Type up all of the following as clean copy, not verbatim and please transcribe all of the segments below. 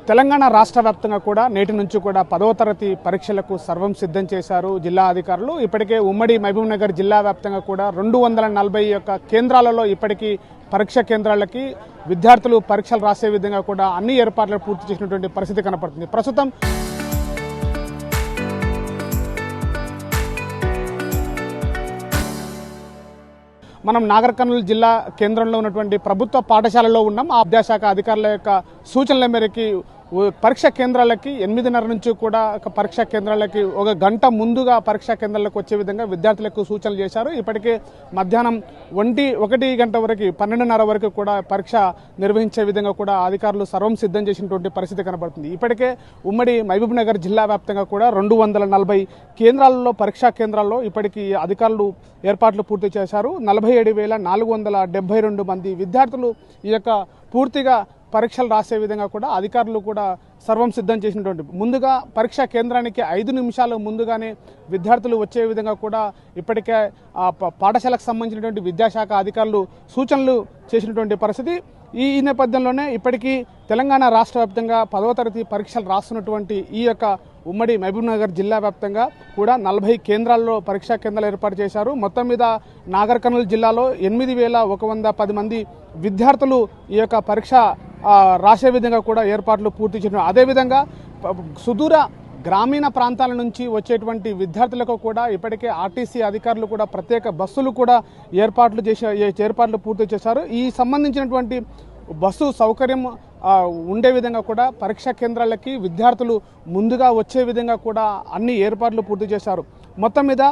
తెలంగాణ రాష్ట్ర వ్యాప్తంగా కూడా నేటి నుంచి కూడా 10వ తరగతి పరీక్షలకు సర్వం సిద్ధం చేశారు జిల్లా అధికారులు. ఇప్పటికే ఉమ్మడి మహబూబ్ నగర్ జిల్లా వ్యాప్తంగా కూడా 241 కేంద్రాలలో ఇప్పటికీ పరీక్ష కేంద్రాలకి విద్యార్థులు పరీక్షలు రాసే విధంగా కూడా అన్ని ఏర్పాట్లు పూర్తి చేసినటువంటి పరిస్థితి కనపడుతుంది. ప్రస్తుతం మనం నాగర్ కర్నూలు జిల్లా కేంద్రంలో ఉన్నటువంటి ప్రభుత్వ పాఠశాలలో ఉన్నాం. ఆ విద్యాశాఖ అధికారుల యొక్క సూచనల మేరకు పరీక్షా కేంద్రాలకి 8:30 నుంచి కూడా పరీక్షా కేంద్రాలకి 1 గంట ముందుగా పరీక్షా కేంద్రాలకు వచ్చే విధంగా విద్యార్థులకు సూచనలు చేశారు. ఇప్పటికే మధ్యాహ్నం 1 గంట వరకు 12:30 వరకు కూడా పరీక్ష నిర్వహించే విధంగా కూడా అధికారులు సర్వం సిద్ధం చేసినటువంటి పరిస్థితి కనబడుతుంది. ఇప్పటికే ఉమ్మడి మహబూబ్ నగర్ జిల్లా వ్యాప్తంగా కూడా 240 కేంద్రాలలో పరీక్షా కేంద్రాల్లో ఇప్పటికీ అధికారులు ఏర్పాట్లు పూర్తి చేశారు. 47,472 మంది విద్యార్థులు ఈ యొక్క పూర్తిగా పరీక్షలు రాసే విధంగా కూడా అధికారులు కూడా సర్వం సిద్ధం చేసినటువంటి ముందుగా పరీక్షా కేంద్రానికి 5 నిమిషాలు ముందుగానే విద్యార్థులు వచ్చే విధంగా కూడా ఇప్పటికే పాఠశాలకు సంబంధించినటువంటి విద్యాశాఖ అధికారులు సూచనలు చేసినటువంటి పరిస్థితి. ఈ నేపథ్యంలోనే ఇప్పటికీ తెలంగాణ రాష్ట్ర వ్యాప్తంగా 10వ తరగతి పరీక్షలు రాస్తున్నటువంటి ఈ యొక్క ఉమ్మడి మహబూబ్ నగర్ జిల్లా వ్యాప్తంగా కూడా 40 కేంద్రాల్లో పరీక్షా కేంద్రాలు ఏర్పాటు చేశారు. మొత్తం మీద నాగర్ కర్నూలు జిల్లాలో 8,110 మంది విద్యార్థులు ఈ యొక్క పరీక్ష రాసే విధంగా కూడా ఏర్పాట్లు పూర్తి చేయడం. అదేవిధంగా సుదూర గ్రామీణ ప్రాంతాల నుంచి వచ్చేటువంటి విద్యార్థులకు కూడా ఇప్పటికే ఆర్టీసీ అధికారులు కూడా ప్రత్యేక బస్సులు కూడా ఏర్పాట్లు పూర్తి చేశారు. ఈ సంబంధించినటువంటి బస్సు సౌకర్యం ఉండే విధంగా కూడా పరీక్షా కేంద్రాలకి విద్యార్థులు ముందుగా వచ్చే విధంగా కూడా అన్ని ఏర్పాట్లు పూర్తి చేశారు. మొత్తం మీద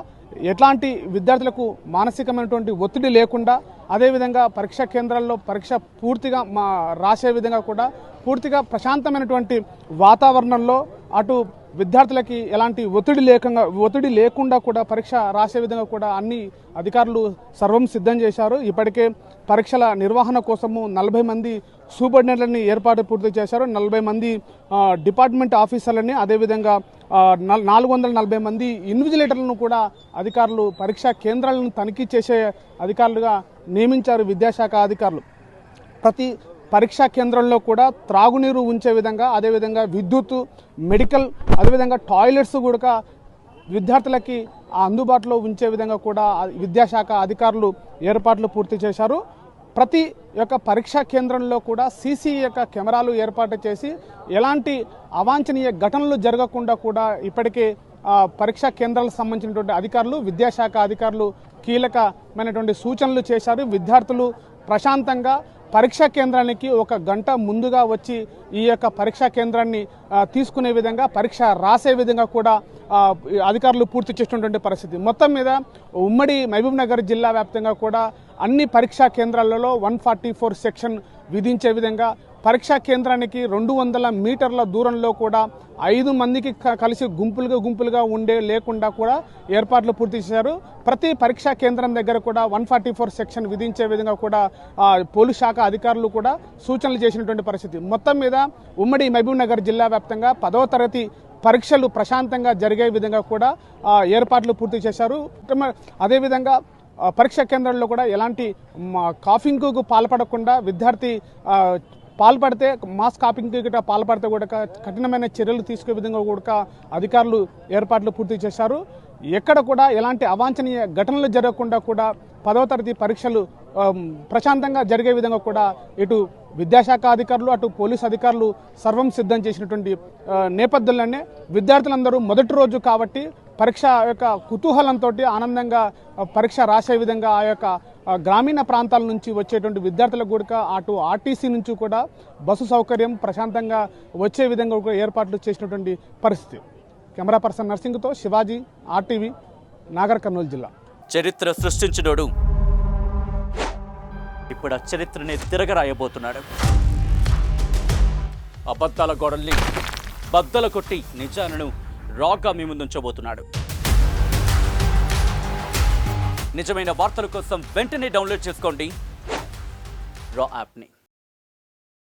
ఎట్లాంటి విద్యార్థులకు మానసికమైనటువంటి ఒత్తిడి లేకుండా అదేవిధంగా పరీక్షా కేంద్రాల్లో పరీక్ష పూర్తిగా రాసే విధంగా కూడా పూర్తిగా ప్రశాంతమైనటువంటి వాతావరణంలో అటు విద్యార్థులకి ఎలాంటి ఒత్తిడి లేకుండా కూడా పరీక్ష రాసే విధంగా కూడా అన్ని అధికారులు సర్వం సిద్ధం చేశారు. ఇప్పటికే పరీక్షల నిర్వహణ కోసము 40 మంది సూపరింటెండెంట్లని ఏర్పాటు పూర్తి చేశారు. 40 మంది డిపార్ట్మెంట్ ఆఫీసర్లని అదేవిధంగా 440 మంది ఇన్విజిలేటర్లను కూడా అధికారులు పరీక్షా కేంద్రాలను తనిఖీ చేసే అధికారులుగా నియమించారు విద్యాశాఖ అధికారులు. ప్రతి పరీక్షా కేంద్రంలో కూడా త్రాగునీరు ఉంచే విధంగా అదేవిధంగా విద్యుత్ మెడికల్ అదేవిధంగా టాయిలెట్స్ కూడా విద్యార్థులకి అందుబాటులో ఉంచే విధంగా కూడా విద్యాశాఖ అధికారులు ఏర్పాట్లు పూర్తి చేశారు. ప్రతి యొక్క పరీక్షా కేంద్రంలో కూడా సీసీ యొక్క కెమెరాలు ఏర్పాటు చేసి ఎలాంటి అవాంఛనీయ ఘటనలు జరగకుండా కూడా ఇప్పటికే పరీక్షా కేంద్రాలకు సంబంధించినటువంటి అధికారులు విద్యాశాఖ అధికారులు కీలకమైనటువంటి సూచనలు చేశారు. విద్యార్థులు ప్రశాంతంగా పరీక్షా కేంద్రానికి 1 గంట ముందుగా వచ్చి ఈ యొక్క పరీక్షా కేంద్రాన్ని తీసుకునే విధంగా పరీక్ష రాసే విధంగా కూడా అధికారులు పూర్తి చేసినటువంటి పరిస్థితి. మొత్తం మీద ఉమ్మడి మహబూబ్ నగర్ జిల్లా వ్యాప్తంగా కూడా అన్ని పరీక్షా కేంద్రాలలో 144 సెక్షన్ విధించే విధంగా పరీక్షా కేంద్రానికి 200 మీటర్ల దూరంలో కూడా 5 మందికి కలిసి గుంపులుగా లేకుండా కూడా ఏర్పాట్లు పూర్తి చేశారు. ప్రతి పరీక్షా కేంద్రం దగ్గర కూడా 144 సెక్షన్ విధించే విధంగా కూడా పోలీస్ శాఖ అధికారులు కూడా సూచనలు చేసినటువంటి పరిస్థితి. మొత్తం మీద ఉమ్మడి మహబూబ్ నగర్ జిల్లా వ్యాప్తంగా 10వ తరగతి పరీక్షలు ప్రశాంతంగా జరిగే విధంగా కూడా ఏర్పాట్లు పూర్తి చేశారు. అదేవిధంగా పరీక్షా కేంద్రాల్లో కూడా ఎలాంటి కాఫింగ్కు పాల్పడకుండా విద్యార్థి పాల్పడితే మాస్ కాపింగ్ గిట్ట పాల్పడితే కూడా కఠినమైన చర్యలు తీసుకునే విధంగా కూడా అధికారులు ఏర్పాట్లు పూర్తి చేశారు. ఎక్కడ కూడా ఎలాంటి అవాంఛనీయ ఘటనలు జరగకుండా కూడా 10వ తరగతి పరీక్షలు ప్రశాంతంగా జరిగే విధంగా కూడా ఇటు విద్యాశాఖ అధికారులు అటు పోలీస్ అధికారులు సర్వం సిద్ధం చేసినటువంటి నేపథ్యంలోనే విద్యార్థులందరూ మొదటి రోజు కాబట్టి పరీక్ష యొక్క కుతూహలంతో ఆనందంగా పరీక్ష రాసే విధంగా ఆ యొక్క గ్రామీణ ప్రాంతాల నుంచి వచ్చేటువంటి విద్యార్థులకు కూడా అటు ఆర్టీసీ నుంచి కూడా బస్సు సౌకర్యం ప్రశాంతంగా వచ్చే విధంగా కూడా ఏర్పాట్లు చేసినటువంటి పరిస్థితి. కెమెరా పర్సన్ నర్సింగ్తో శివాజీ, ఆర్టీవీ, నాగర్ కర్నూలు జిల్లా. చరిత్ర సృష్టించినోడు ఇప్పుడు ఆ చరిత్రని తిరగరాయబోతున్నాడు. అబద్ధాల గోడల్ని బద్దలు కొట్టి నిజాలను రాగా మీ ముందుంచబోతున్నాడు. నిజమైన వార్తల కోసం వెంటనే డౌన్లోడ్ చేసుకోండి రా యాప్ని.